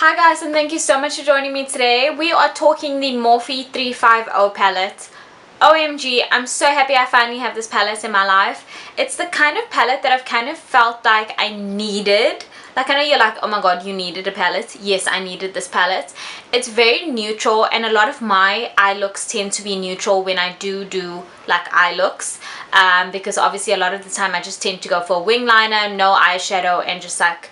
Hi guys, and thank you so much for joining me today. We are talking the Morphe 35O palette. OMG, I'm so happy I finally have this palette in my life. It's the kind of palette that I've kind of felt like I needed. Like, I know you're like, oh my god, you needed a palette. Yes, I needed this palette. It's very neutral, and a lot of my eye looks tend to be neutral when I do like eye looks, because obviously a lot of the time I just tend to go for a wing liner, no eyeshadow, and just like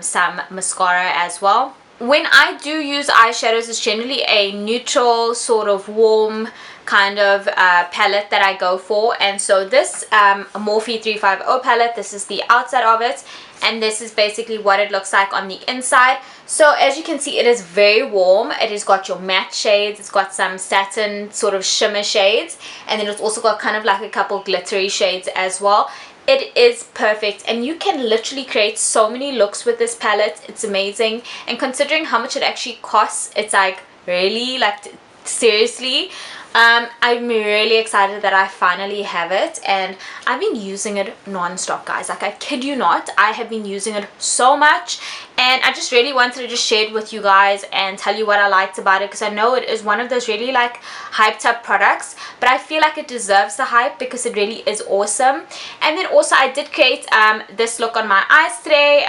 some mascara as well. When I do use eyeshadows, it's generally a neutral, sort of warm kind of palette that I go for. And so this Morphe 35O palette, this is the outside of it, and this is basically what it looks like on the inside. So as you can see, it is very warm. It has got your matte shades, it's got some satin sort of shimmer shades, and then it's also got kind of like a couple glittery shades as well. It is perfect, and you can literally create so many looks with this palette. It's amazing, and considering how much it actually costs, it's like really, like, seriously. I'm really excited that I finally have it, and I've been using it non-stop, guys. Like, I kid you not, I have been using it so much, and I just really wanted to just share it with you guys and tell you what I liked about it, because I know it is one of those really like hyped up products, but I feel like it deserves the hype because it really is awesome. And then also I did create this look on my eyes today.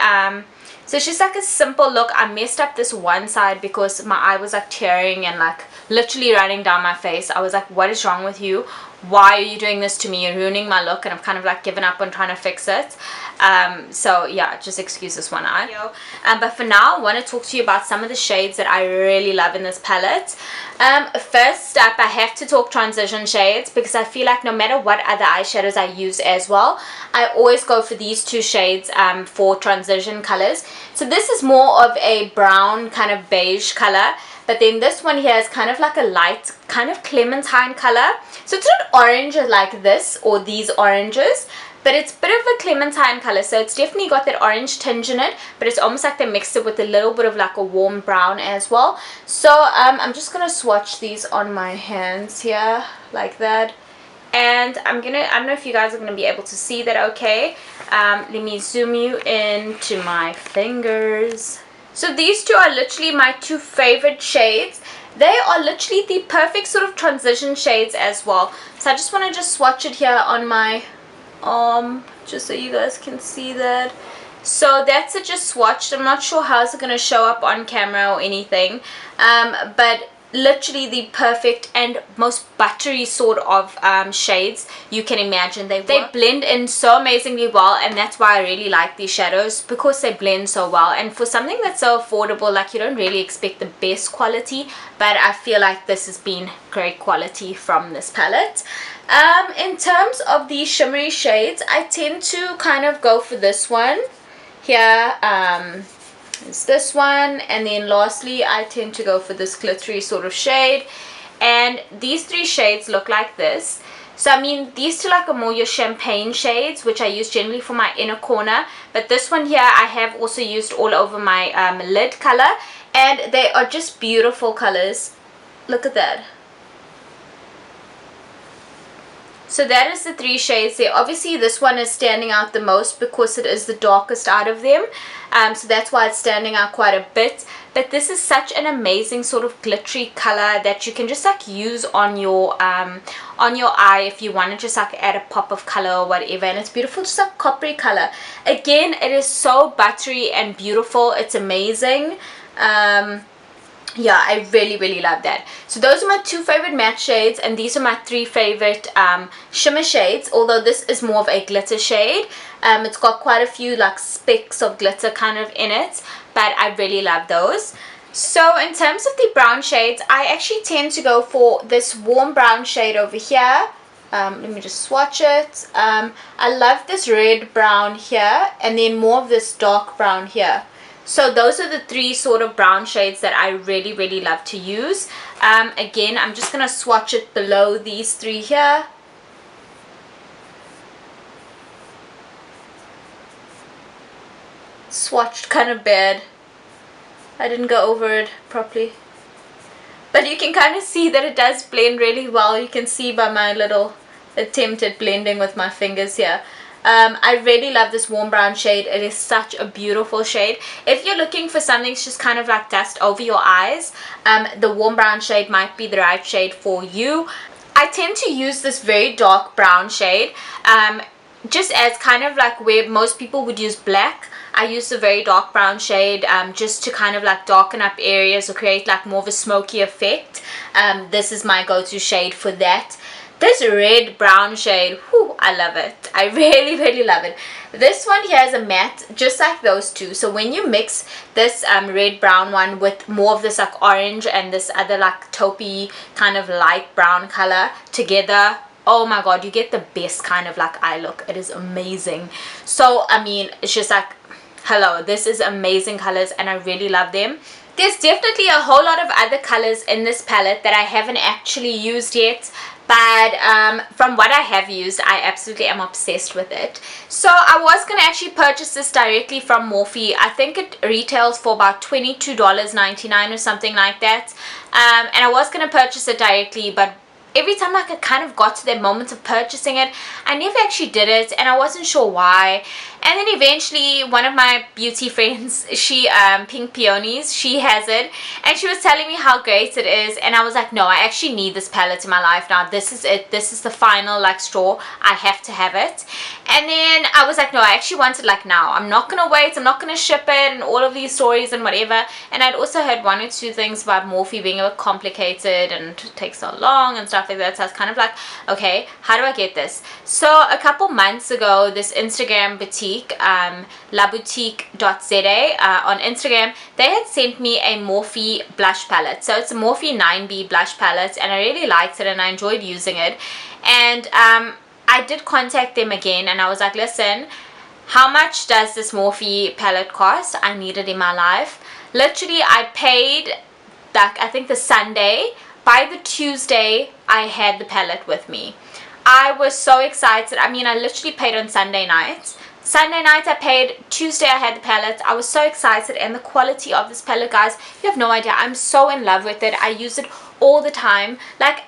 So it's just like a simple look. I messed up this one side because my eye was like tearing and like literally running down my face. I was like, what is wrong with you? Why are you doing this to me? You're ruining my look. And I've kind of like given up on trying to fix it. So yeah, just excuse this one eye. But for now, I want to talk to you about some of the shades that I really love in this palette. First up, I have to talk transition shades, because I feel like no matter what other eyeshadows I use as well, I always go for these two shades for transition colors. So this is more of a brown kind of beige color, but then this one here is kind of like a light kind of clementine color. So it's not orange like this or these oranges, but it's a bit of a clementine color. So it's definitely got that orange tinge in it, but it's almost like they mixed it with a little bit of like a warm brown as well. So I'm just gonna swatch these on my hands here like that, and I don't know if you guys are gonna be able to see that okay. Let me zoom you into my fingers. So these two are literally my two favorite shades. They are literally the perfect sort of transition shades as well. So I just want to just swatch it here on my arm, just so you guys can see that. So that's it, just swatched. I'm not sure how it's going to show up on camera or anything, but literally the perfect and most buttery sort of shades you can imagine. They blend in so amazingly well, and that's why I really like these shadows, because they blend so well. And for something that's so affordable, like, you don't really expect the best quality, but I feel like this has been great quality from this palette. In terms of the shimmery shades, I tend to kind of go for this one here. It's this one, and then lastly I tend to go for this glittery sort of shade. And these three shades look like this. So I mean, these two like are more your champagne shades, which I use generally for my inner corner, but this one here I have also used all over my lid color, and they are just beautiful colors. Look at that. So that is the three shades there. Obviously this one is standing out the most because it is the darkest out of them, so that's why it's standing out quite a bit. But this is such an amazing sort of glittery color that you can just like use on your eye if you want to just like add a pop of color or whatever. And it's beautiful, just like coppery color. Again, it is so buttery and beautiful. It's amazing. Yeah, I really love that. So those are my two favorite matte shades, and these are my three favorite shimmer shades, although this is more of a glitter shade. It's got quite a few like specks of glitter kind of in it, but I really love those. So in terms of the brown shades, I actually tend to go for this warm brown shade over here. Let me just swatch it. I love this red brown here, and then more of this dark brown here. So those are the three sort of brown shades that I really love to use. Again, I'm just going to swatch it below these three here. Swatched kind of bad. I didn't go over it properly. But you can kind of see that it does blend really well. You can see by my little attempt at blending with my fingers here. I really love this warm brown shade. It is such a beautiful shade. If you're looking for something that's just kind of like dust over your eyes, the warm brown shade might be the right shade for you. I tend to use this very dark brown shade just as kind of like where most people would use black. I use a very dark brown shade just to kind of like darken up areas or create like more of a smoky effect. This is my go-to shade for that. This red brown shade, whew, I love it. I really love it. This one here is a matte, just like those two. So when you mix this red brown one with more of this like orange and this other like taupey kind of light brown color together, oh my god, you get the best kind of like eye look. It is amazing. So I mean, it's just like, hello, this is amazing colors and I really love them. There's definitely a whole lot of other colors in this palette that I haven't actually used yet, but from what I have used, I absolutely am obsessed with it. So I was going to actually purchase this directly from Morphe. I think it retails for about $22.99 or something like that, and I was going to purchase it directly, but every time like I kind of got to that moment of purchasing it, I never actually did it, and I wasn't sure why. And then eventually one of my beauty friends, she Pink Peonies, she has it, and she was telling me how great it is, and I was like, no, I actually need this palette in my life now. This is it. This is the final like straw. I have to have it. And then I was like, no, I actually want it like now. I'm not gonna wait. I'm not gonna ship it and all of these stories and whatever. And I'd also heard one or two things about Morphe being a bit complicated and it takes so long and stuff like that. So I was kind of like, okay, how do I get this? So a couple months ago, this Instagram boutique, laboutique.za on Instagram, they had sent me a Morphe blush palette. So it's a Morphe 9B blush palette, and I really liked it and I enjoyed using it. And I did contact them again and I was like, listen, how much does this Morphe palette cost? I need it in my life. Literally, I paid like I think the Sunday. By the Tuesday, I had the palette with me. I was so excited. I mean, I literally paid on Sunday night. Sunday night I paid, Tuesday I had the palette. I was so excited, and the quality of this palette, guys, you have no idea. I'm so in love with it. I use it all the time. Like,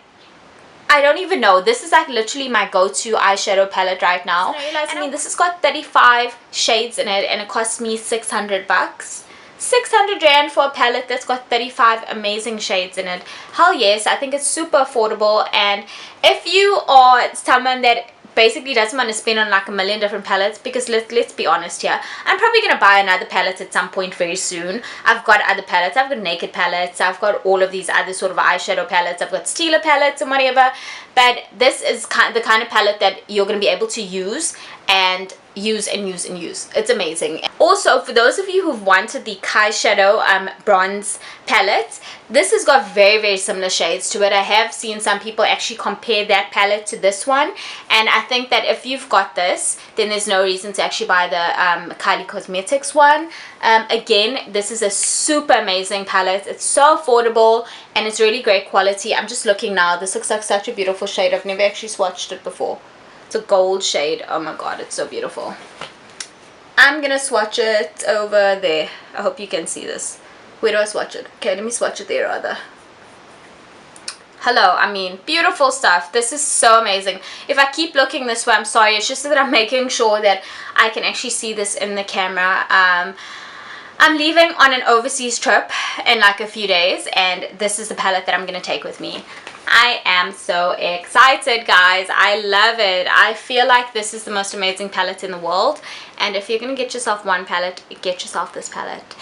I don't even know. This is like literally my go-to eyeshadow palette right now. And I mean, this has got 35 shades in it, and it cost me 600 bucks. 600 rand for a palette that's got 35 amazing shades in it. Hell yes, I think it's super affordable. And if you are someone that basically doesn't want to spend on like a million different palettes, because let's be honest here, I'm probably going to buy another palette at some point very soon. I've got other palettes. I've got naked palettes. I've got all of these other sort of eyeshadow palettes. I've got Stila palettes and whatever. But this is the kind of palette that you're going to be able to use and use and use and use. It's amazing. Also, for those of you who've wanted the Eyeshadow bronze palette, this has got very similar shades to it. I have seen some people actually compare that palette to this one, and I think that if you've got this, then there's no reason to actually buy the Kylie Cosmetics one. Again, this is a super amazing palette. It's so affordable and it's really great quality. I'm just looking now. This looks like such a beautiful shade. I've never actually swatched it before. It's a gold shade. Oh my god, it's so beautiful. I'm gonna swatch it over there. I hope you can see this. Where do I swatch it? Okay, let me swatch it there rather. Hello, I mean, beautiful stuff. This is so amazing. If I keep looking this way, I'm sorry. It's just that I'm making sure that I can actually see this in the camera. I'm leaving on an overseas trip in like a few days, and this is the palette that I'm gonna take with me. I am so excited, guys. I love it. I feel like this is the most amazing palette in the world, and if you're gonna get yourself one palette, get yourself this palette.